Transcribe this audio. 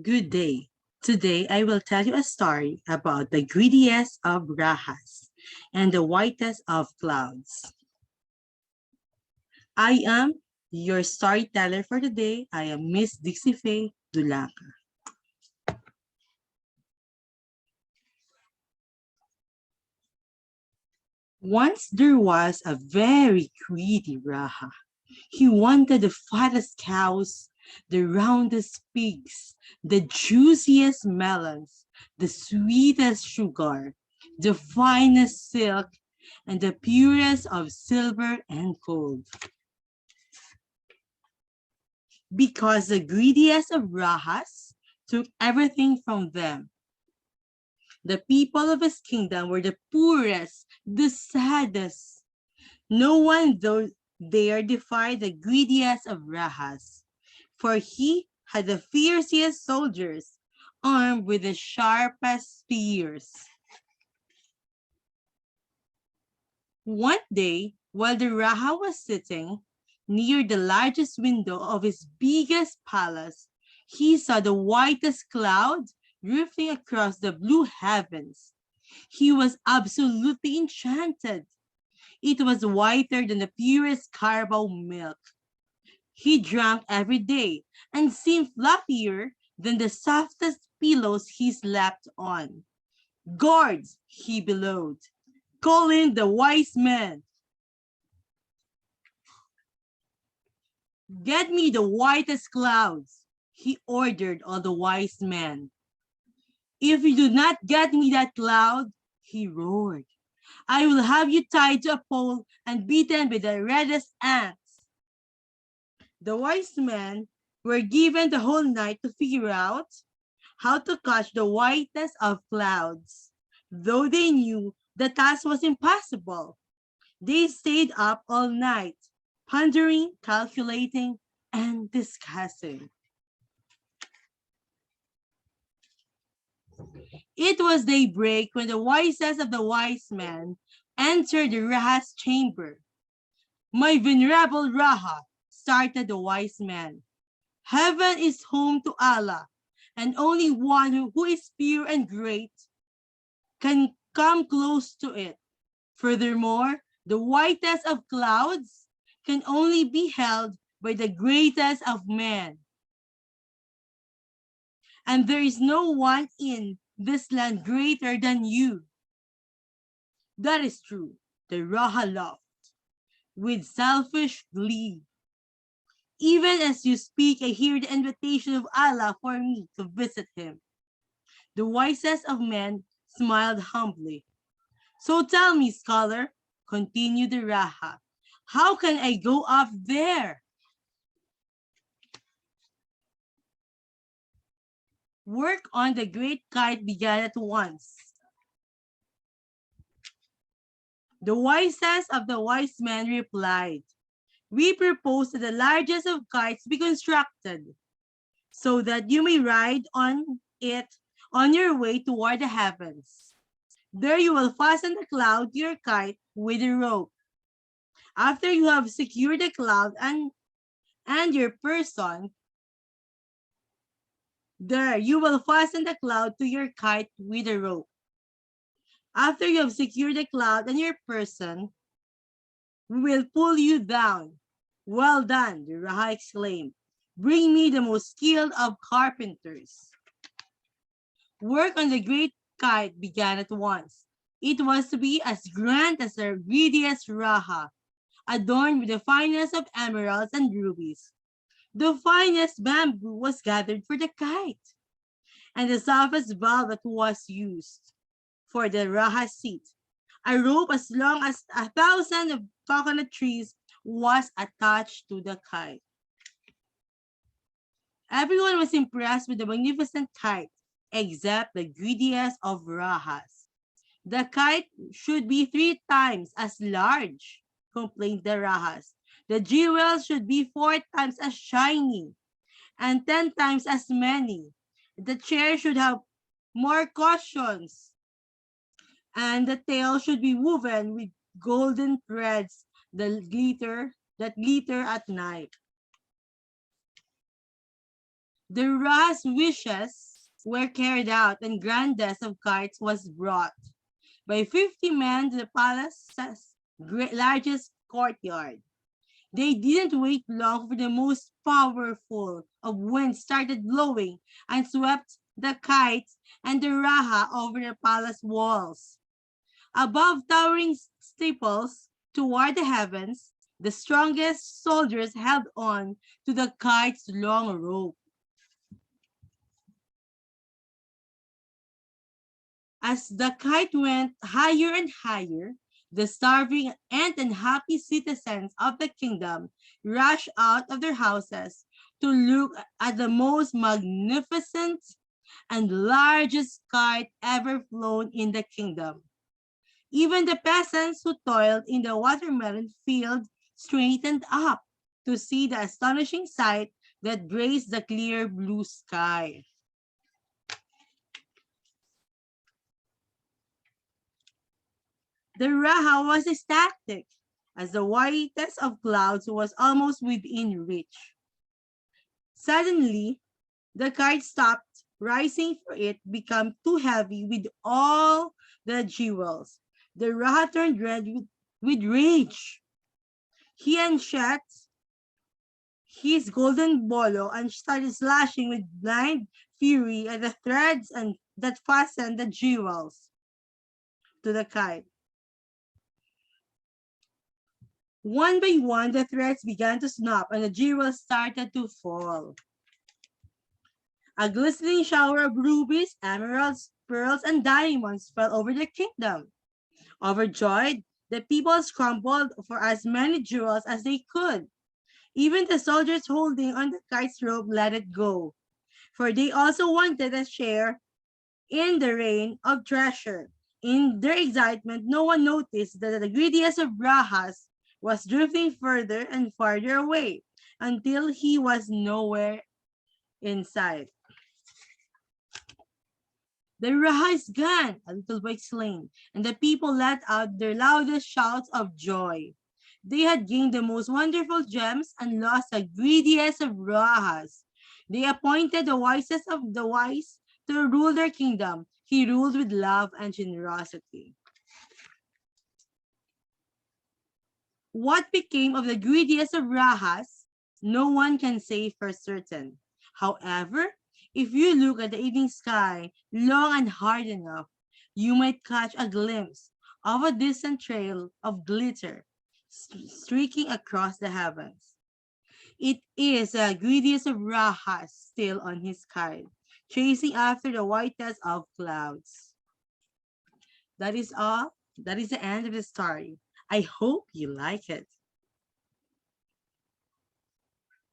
Good day. Today I will tell you a story about the greediest of rajahs and the whitest of clouds. I am your storyteller for today. I am Miss Dixie Faye Dulaca. Once there was a very greedy raja. He wanted the fattest cows, the roundest pigs, the juiciest melons, the sweetest sugar, the finest silk, and the purest of silver and gold. Because the greediest of Rahas took everything from them. The people of his kingdom were the poorest, the saddest. No one though dare defy the greediest of Rahas, for he had the fiercest soldiers, armed with the sharpest spears. One day, while the Raja was sitting near the largest window of his biggest palace, he saw the whitest cloud drifting across the blue heavens. He was absolutely enchanted. It was whiter than the purest Carabao milk. He drank every day and seemed fluffier than the softest pillows he slept on. Guards, he bellowed. Call in the wise men. Get me the whitest clouds, he ordered all the wise men. If you do not get me that cloud, he roared, I will have you tied to a pole and beaten by the reddest ants. The wise men were given the whole night to figure out how to catch the whitest of clouds. Though they knew the task was impossible, they stayed up all night, pondering, calculating, and discussing. It was daybreak when the wisest of the wise men entered the Raha's chamber. My venerable Raha, started the wise man, heaven is home to Allah, and only one who is pure and great can come close to it. Furthermore, the whitest of clouds can only be held by the greatest of men. And there is no one in this land greater than you. That is true, the Raha laughed with selfish glee. Even as you speak, I hear the invitation of Allah for me to visit him. The wisest of men smiled humbly. So tell me, scholar, continued the Raha, how can I go up there? Work on the great kite began at once. The wisest of the wise men replied, we propose that the largest of kites be constructed, so that you may ride on it on your way toward the heavens. There you will fasten the cloud to your kite with a rope. After you have secured the cloud and your person, there you will fasten the cloud to your kite with a rope. After you have secured the cloud and your person, we will pull you down. Well done, the Raha exclaimed. Bring me the most skilled of carpenters. Work on the great kite began at once. It was to be as grand as the greediest Raha, adorned with the finest of emeralds and rubies. The finest bamboo was gathered for the kite, and the softest velvet was used for the Raha seat. A rope as long as 1,000 of coconut trees was attached to the kite. Everyone was impressed with the magnificent kite, except the greediest of Rahas. The kite should be 3 times as large, complained the Rahas. The jewels should be 4 times as shiny and 10 times as many. The chair should have more cushions, and the tail should be woven with golden threads that glitter at night. The rajah's wishes were carried out, and grandest of kites was brought by 50 men to the palace's largest courtyard. They didn't wait long for the most powerful of winds started blowing and swept the kites and the raha over the palace walls. Above towering steeples toward the heavens, the strongest soldiers held on to the kite's long rope. As the kite went higher and higher, the starving and unhappy citizens of the kingdom rushed out of their houses to look at the most magnificent and largest kite ever flown in the kingdom. Even the peasants who toiled in the watermelon field straightened up to see the astonishing sight that graced the clear blue sky. The Raha was ecstatic, as the whitest of clouds was almost within reach. Suddenly, the kite stopped rising, for it became too heavy with all the jewels. The Raha turned red with rage. He unshed his golden bolo and started slashing with blind fury at the threads and that fastened the jewels to the kite. One by one, the threads began to snap and the jewels started to fall. A glistening shower of rubies, emeralds, pearls, and diamonds fell over the kingdom. Overjoyed, the people scrambled for as many jewels as they could. Even the soldiers holding on the kite's rope let it go, for they also wanted a share in the rain of treasure. In their excitement, no one noticed that the greediest of rajahs was drifting further and farther away until he was nowhere in sight. The Raha is gone, a little boy exclaimed, and the people let out their loudest shouts of joy. They had gained the most wonderful gems and lost the greediest of Rahas. They appointed the wisest of the wise to rule their kingdom. He ruled with love and generosity. What became of the greediest of Rahas, no one can say for certain. However, if you look at the evening sky long and hard enough, you might catch a glimpse of a distant trail of glitter streaking across the heavens. It is the greediest of Rahas still on his kite, chasing after the whitest of clouds. That is all. That is the end of the story. I hope you like it.